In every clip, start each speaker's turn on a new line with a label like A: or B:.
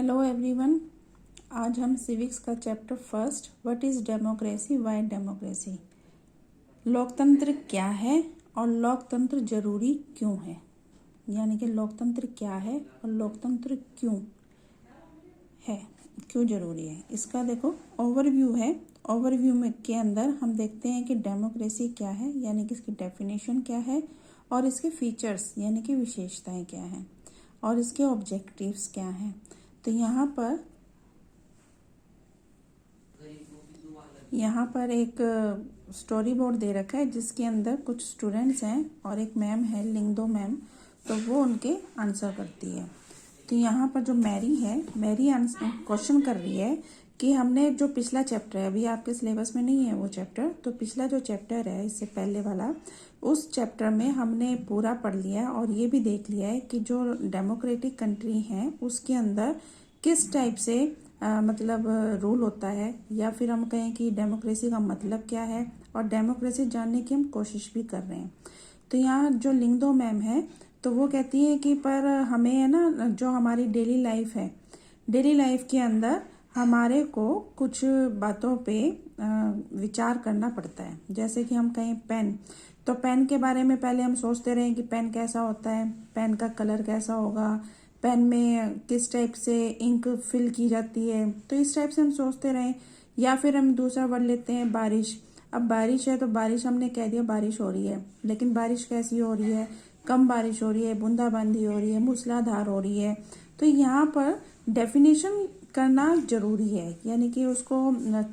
A: Hello everyone. आज हम civics का chapter first what is democracy, why democracy, लोकतंत्र क्या है और लोकतंत्र जरूरी क्यों है, यानी कि लोकतंत्र क्या है और लोकतंत्र क्यों है, क्यों जरूरी है, इसका देखो ओवरव्यू है। ओवरव्यू में के अंदर हम देखते हैं कि डेमोक्रेसी क्या है, यानी कि इसकी डेफिनेशन क्या है और इसके फीचर्स यानी कि विशेषताएं क्या हैं और इसके ऑब्जेक्टिव्स क्या हैं। तो यहाँ पर एक स्टोरी बोर्ड दे रखा है जिसके अंदर कुछ स्टूडेंट्स हैं और एक मैम है, लिंगदो मैम, तो वो उनके आंसर करती है। तो यहाँ पर जो मैरी है, मैरी क्वेश्चन कर रही है कि हमने जो पिछला चैप्टर है, अभी आपके सिलेबस में नहीं है वो चैप्टर, तो पिछला जो चैप्टर है इससे पहले वाला, उस चैप्टर में हमने पूरा पढ़ लिया और ये भी देख लिया है कि जो डेमोक्रेटिक कंट्री है उसके अंदर किस टाइप से मतलब रूल होता है, या फिर हम कहें कि डेमोक्रेसी का मतलब क्या है, और डेमोक्रेसी जानने की हम कोशिश भी कर रहे हैं। तो यहाँ जो लिंगदो मैम है तो वो कहती है कि पर हमें है ना, जो हमारी डेली लाइफ है, डेली लाइफ के अंदर हमारे को कुछ बातों पे विचार करना पड़ता है। जैसे कि हम कहें पेन, तो पेन के बारे में पहले हम सोचते रहे कि पेन कैसा होता है, पेन का कलर कैसा होगा, पेन में किस टाइप से इंक फिल की जाती है, तो इस टाइप से हम सोचते रहे। या फिर हम दूसरा वर्ड लेते हैं बारिश। अब बारिश है तो बारिश हमने कह दिया बारिश हो रही है, लेकिन बारिश कैसी हो रही है, कम बारिश हो रही है, बूंदाबांदी हो रही है, मूसलाधार हो रही है। तो यहाँ पर डेफिनेशन करना जरूरी है, यानी कि उसको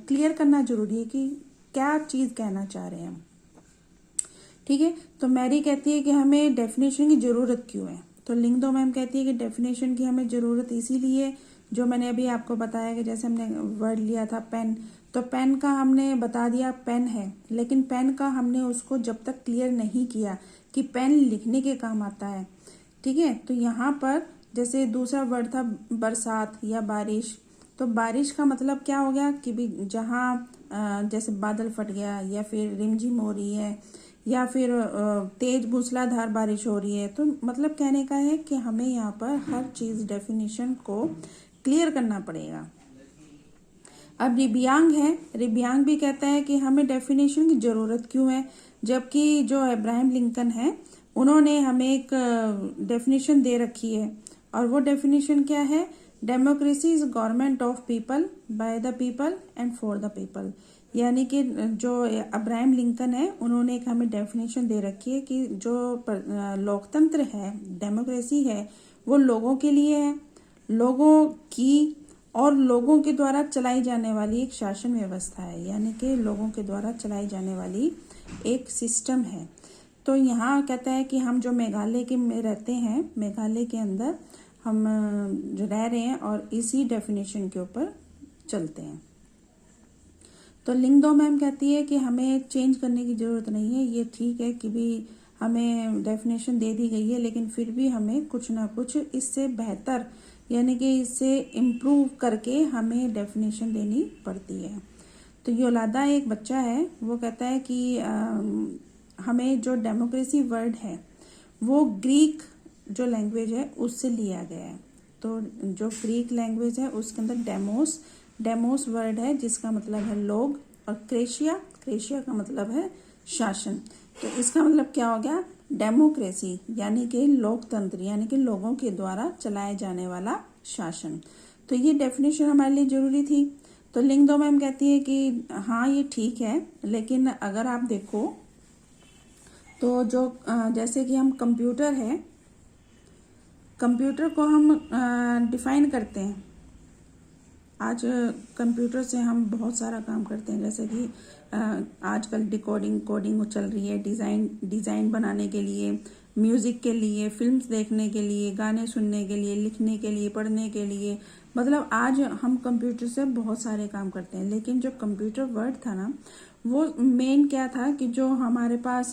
A: क्लियर करना जरूरी है कि क्या चीज़ कहना चाह रहे हैं हम। ठीक है, तो मैरी कहती है कि हमें डेफिनेशन की ज़रूरत क्यों है। तो लिंगदो मैम कहती है कि डेफिनेशन की हमें ज़रूरत इसीलिए, जो मैंने अभी आपको बताया कि जैसे हमने वर्ड लिया था पेन, तो पेन का हमने बता दिया पेन है, लेकिन पेन का हमने उसको जब तक क्लियर नहीं किया कि पेन लिखने के काम आता है। ठीक है, तो यहाँ पर जैसे दूसरा वर्ड था बरसात या बारिश, तो बारिश का मतलब क्या हो गया कि भी जहाँ जैसे बादल फट गया या फिर रिमझिम हो रही है या फिर तेज मूसलाधार बारिश हो रही है, तो मतलब कहने का है कि हमें यहाँ पर हर चीज डेफिनेशन को क्लियर करना पड़ेगा। अब रिबियांग है, रिबियांग भी कहता है कि हमें डेफिनेशन की जरूरत क्यों है, जबकि जो अब्राहम लिंकन है उन्होंने हमें एक डेफिनेशन दे रखी है, और वो डेफिनेशन क्या है, democracy is government of people, bye the people and for the people. यानी कि जो अब्राहम लिंकन है उन्होंने एक हमें डेफिनेशन दे रखी है कि जो लोकतंत्र है, डेमोक्रेसी है, वो लोगों के लिए है, लोगों की और लोगों के द्वारा चलाई जाने वाली एक शासन व्यवस्था है, यानी कि लोगों के द्वारा चलाई जाने वाली एक सिस्टम है। तो यहाँ कहता है कि हम जो मेघालय के में रहते हैं, मेघालय के अंदर हम जो रह रहे हैं और इसी डेफिनेशन के ऊपर चलते हैं। तो लिंगदो मैम कहती है कि हमें चेंज करने की ज़रूरत नहीं है, ये ठीक है कि भी हमें डेफिनेशन दे दी गई है, लेकिन फिर भी हमें कुछ ना कुछ इससे बेहतर, यानी कि इससे इम्प्रूव करके हमें डेफिनेशन देनी पड़ती है। तो योलादा एक बच्चा है, वो कहता है कि हमें जो डेमोक्रेसी वर्ड है वो ग्रीक जो लैंग्वेज है उससे लिया गया है। तो जो ग्रीक लैंग्वेज है उसके अंदर डेमोस वर्ड है जिसका मतलब है लोग, और क्रेशिया का मतलब है शासन। तो इसका मतलब क्या हो गया, डेमोक्रेसी यानी कि लोकतंत्र, यानी कि लोगों के द्वारा चलाए जाने वाला शासन। तो ये डेफिनेशन हमारे लिए जरूरी थी। तो लिंगदो मैम कहती है कि हाँ ये ठीक है, लेकिन अगर आप देखो तो जो जैसे कि हम कंप्यूटर है, कंप्यूटर को हम डिफाइन करते हैं। आज कंप्यूटर से हम बहुत सारा काम करते हैं, जैसे कि आजकल डिकोडिंग कोडिंग चल रही है, डिज़ाइन बनाने के लिए, म्यूज़िक के लिए, फिल्म्स देखने के लिए, गाने सुनने के लिए, लिखने के लिए, पढ़ने के लिए, मतलब आज हम कंप्यूटर से बहुत सारे काम करते हैं। लेकिन जो कंप्यूटर वर्ड था ना, वो मेन क्या था कि जो हमारे पास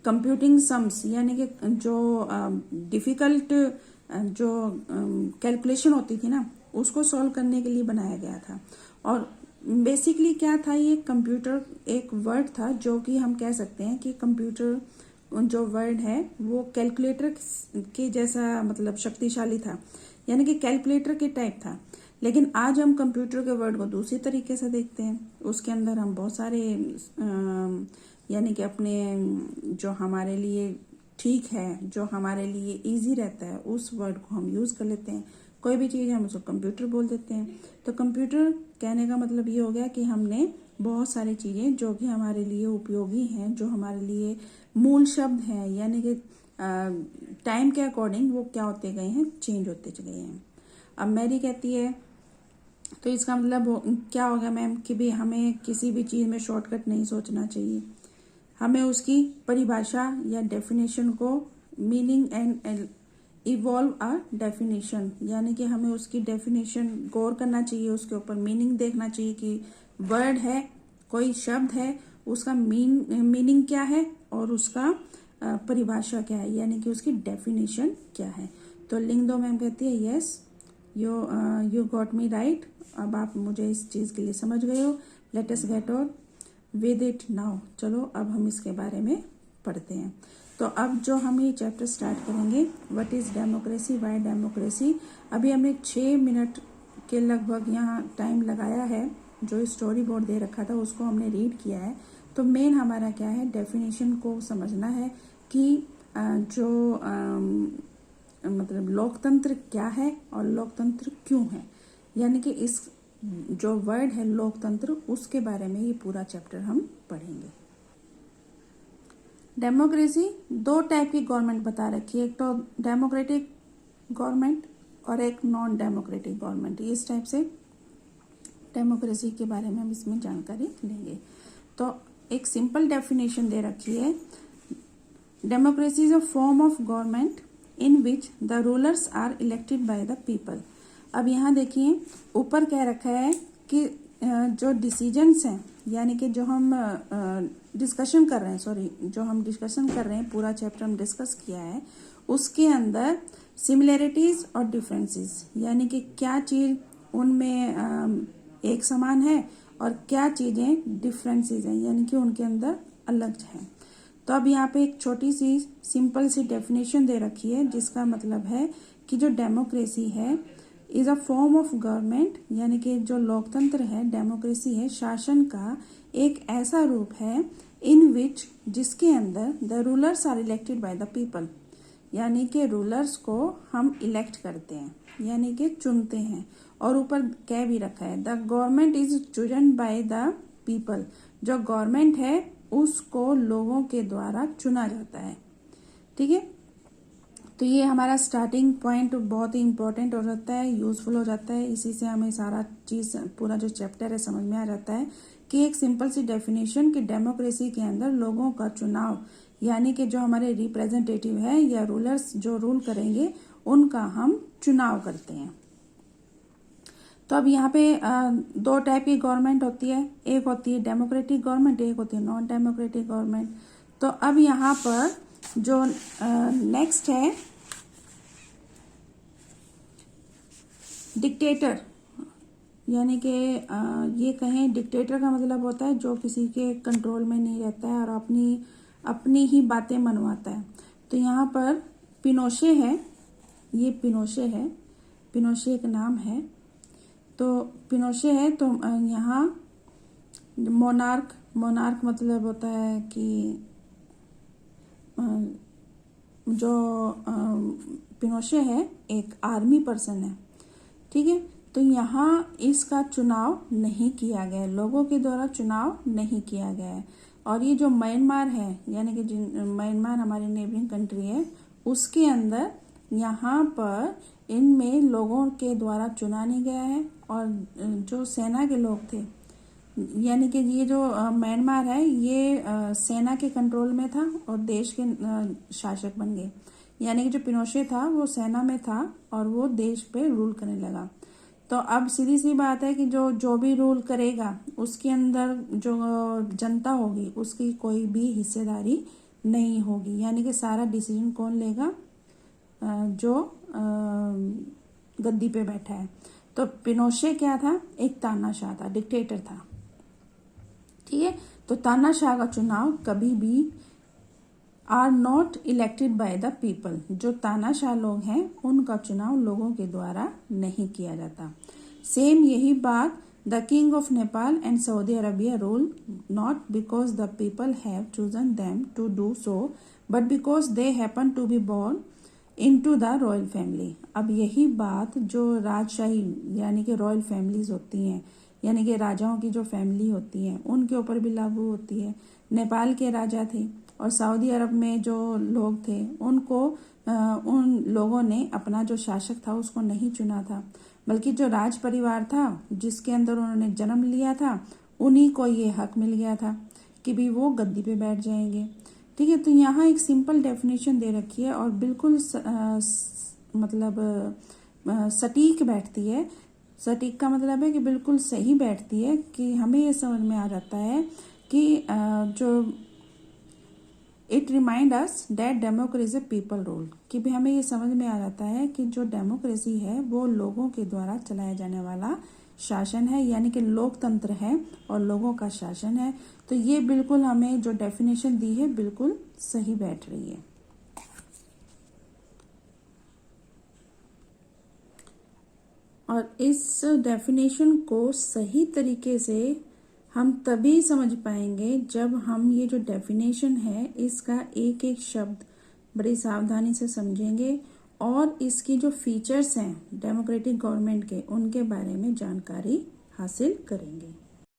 A: कंप्यूटिंग सम्स, यानी कि जो डिफ़िकल्ट जो कैलकुलेशन होती थी ना, उसको सॉल्व करने के लिए बनाया गया था। और बेसिकली क्या था, ये कंप्यूटर एक वर्ड था जो कि हम कह सकते हैं कि कंप्यूटर जो वर्ड है वो कैलकुलेटर के जैसा मतलब शक्तिशाली था, यानी कि कैलकुलेटर के टाइप था। लेकिन आज हम कंप्यूटर के वर्ड को दूसरी तरीके से देखते हैं। उसके अंदर हम बहुत सारे यानी कि अपने जो हमारे लिए ठीक है, जो हमारे लिए इजी रहता है, उस वर्ड को हम यूज़ कर लेते हैं। कोई भी चीज़ हम उसको कंप्यूटर बोल देते हैं। तो कंप्यूटर कहने का मतलब ये हो गया कि हमने बहुत सारी चीज़ें जो भी हमारे लिए उपयोगी हैं, जो हमारे लिए मूल शब्द हैं, यानी कि टाइम के अकॉर्डिंग वो क्या होते गए हैं, चेंज होते चले गए हैं। अब मैरी कहती है, तो इसका मतलब क्या हो गया मैम कि भी हमें किसी भी चीज़ में शॉर्टकट नहीं सोचना चाहिए। हमें उसकी परिभाषा या डेफिनेशन को meaning and evolve a definition, यानी कि हमें उसकी डेफिनेशन गौर करना चाहिए, उसके ऊपर मीनिंग देखना चाहिए कि वर्ड है, कोई शब्द है, उसका मीनिंग क्या है और उसका परिभाषा क्या है, यानी कि उसकी डेफिनेशन क्या है। तो लिंग दो मैम कहती है yes you got me right, अब आप मुझे इस चीज़ के लिए समझ गए हो। Let us get on with it now, चलो अब हम इसके बारे में पढ़ते हैं। तो अब जो हम ये चैप्टर स्टार्ट करेंगे, what is democracy, why democracy. अभी हमने 6 मिनट के लगभग यहाँ टाइम लगाया है, जो स्टोरी बोर्ड दे रखा था उसको हमने रीड किया है। तो मेन हमारा क्या है, डेफिनेशन को समझना है कि जो मतलब लोकतंत्र क्या है और लोकतंत्र क्यों है, यानी कि इस जो वर्ड है लोकतंत्र, उसके बारे में ये पूरा चैप्टर हम पढ़ेंगे। डेमोक्रेसी दो टाइप की गवर्नमेंट बता रखी है, एक तो डेमोक्रेटिक गवर्नमेंट और एक नॉन डेमोक्रेटिक गवर्नमेंट। इस टाइप से डेमोक्रेसी के बारे में हम इसमें जानकारी लेंगे। तो एक सिंपल डेफिनेशन दे रखी है, democracy is a form of government in which the rulers are elected by the people. अब यहाँ देखिए ऊपर कह रखा है कि जो डिसीजंस हैं, यानी कि जो हम डिस्कशन कर रहे हैं, जो हम डिस्कशन कर रहे हैं, पूरा चैप्टर हम डिस्कस किया है, उसके अंदर सिमिलरिटीज और डिफरेंसेस, यानी कि क्या चीज़ उनमें एक समान है और क्या चीज़ें डिफरेंसेस हैं, यानी कि उनके अंदर अलग हैं। तो अब यहाँ पे एक छोटी सी सिंपल सी डेफिनेशन दे रखी है, जिसका मतलब है कि जो डेमोक्रेसी है is a form of government, यानी कि जो लोकतंत्र है, डेमोक्रेसी है शासन का एक ऐसा रूप है, इन विच जिसके अंदर the rulers are elected by the people, यानी कि रूलर्स को हम इलेक्ट करते हैं, यानी कि चुनते हैं। और ऊपर कह भी रखा है the government is chosen bye the people, जो गवर्नमेंट है उसको लोगों के द्वारा चुना जाता है। ठीक है, तो ये हमारा स्टार्टिंग पॉइंट बहुत ही इंपॉर्टेंट हो जाता है, यूजफुल हो जाता है। इसी से हमें सारा चीज़, पूरा जो चैप्टर है समझ में आ जाता है कि एक सिंपल सी डेफिनेशन कि डेमोक्रेसी के अंदर लोगों का चुनाव, यानी कि जो हमारे रिप्रेजेंटेटिव है या रूलर्स जो रूल करेंगे, उनका हम चुनाव करते हैं। तो अब यहाँ पे दो टाइप की गवर्नमेंट होती है, एक होती है डेमोक्रेटिक गवर्नमेंट, एक होती है नॉन डेमोक्रेटिक गवर्नमेंट। तो अब यहाँ पर जो नेक्स्ट है डिक्टेटर, यानी कि ये कहें डिक्टेटर का मतलब होता है जो किसी के कंट्रोल में नहीं रहता है और अपनी ही बातें मनवाता है। तो यहाँ पर पिनोशे है, ये पिनोशे है, पिनोशे एक नाम है। तो पिनोशे है, तो यहाँ मोनार्क मतलब होता है कि जो पिनोशे है एक आर्मी पर्सन है। ठीक है, तो यहाँ इसका चुनाव नहीं किया गया है, लोगों के द्वारा चुनाव नहीं किया गया है। और ये जो म्यांमार है, यानी कि म्यांमार हमारी नेबरिंग कंट्री है, उसके अंदर यहाँ पर इनमें लोगों के द्वारा चुना नहीं गया है और जो सेना के लोग थे, यानी कि ये जो म्यांमार है ये सेना के कंट्रोल में था और देश के शासक बन गए। यानी कि जो पिनोशे था वो सेना में था और वो देश पे रूल करने लगा। तो अब सीधी सी बात है कि जो भी रूल करेगा उसके अंदर जो जनता होगी उसकी कोई भी हिस्सेदारी नहीं होगी, यानी कि सारा डिसीजन कौन लेगा, जो गद्दी पे बैठा है। तो पिनोशे क्या था, एक तानाशाह था, डिक्टेटर था। ठीक है, तो तानाशाह का चुनाव कभी भी are not elected by the people. जो तानाशाह लोग हैं उनका चुनाव लोगों के द्वारा नहीं किया जाता। सेम यही बात the king of Nepal and Saudi Arabia rule not because the people have chosen them to do so but because they happen to be born into the royal family. अब यही बात जो राजशाही यानी कि रॉयल फैमिलीज होती हैं, यानी कि राजाओं की जो फैमिली होती है, उनके ऊपर भी लागू होती है। नेपाल के राजा थे और सऊदी अरब में जो लोग थे उनको उन लोगों ने अपना जो शासक था उसको नहीं चुना था, बल्कि जो राज परिवार था जिसके अंदर उन्होंने जन्म लिया था उन्हीं को ये हक मिल गया था कि भी वो गद्दी पे बैठ जाएंगे। ठीक है, तो यहाँ एक सिंपल डेफिनेशन दे रखी है और बिल्कुल सटीक बैठती है। सटीक का मतलब है कि बिल्कुल सही बैठती है कि हमें ये समझ में आ जाता है कि जो it remind us that democracy A people rule, कि भी हमें ये समझ में आ जाता है कि जो डेमोक्रेसी है वो लोगों के द्वारा चलाया जाने वाला शासन है, यानी कि लोकतंत्र है और लोगों का शासन है। तो ये बिल्कुल हमें जो डेफिनेशन दी है बिल्कुल सही बैठ रही है। और इस डेफिनेशन को सही तरीके से हम तभी समझ पाएंगे जब हम ये जो डेफिनेशन है इसका एक एक शब्द बड़ी सावधानी से समझेंगे और इसकी जो फीचर्स हैं डेमोक्रेटिक गवर्नमेंट के उनके बारे में जानकारी हासिल करेंगे।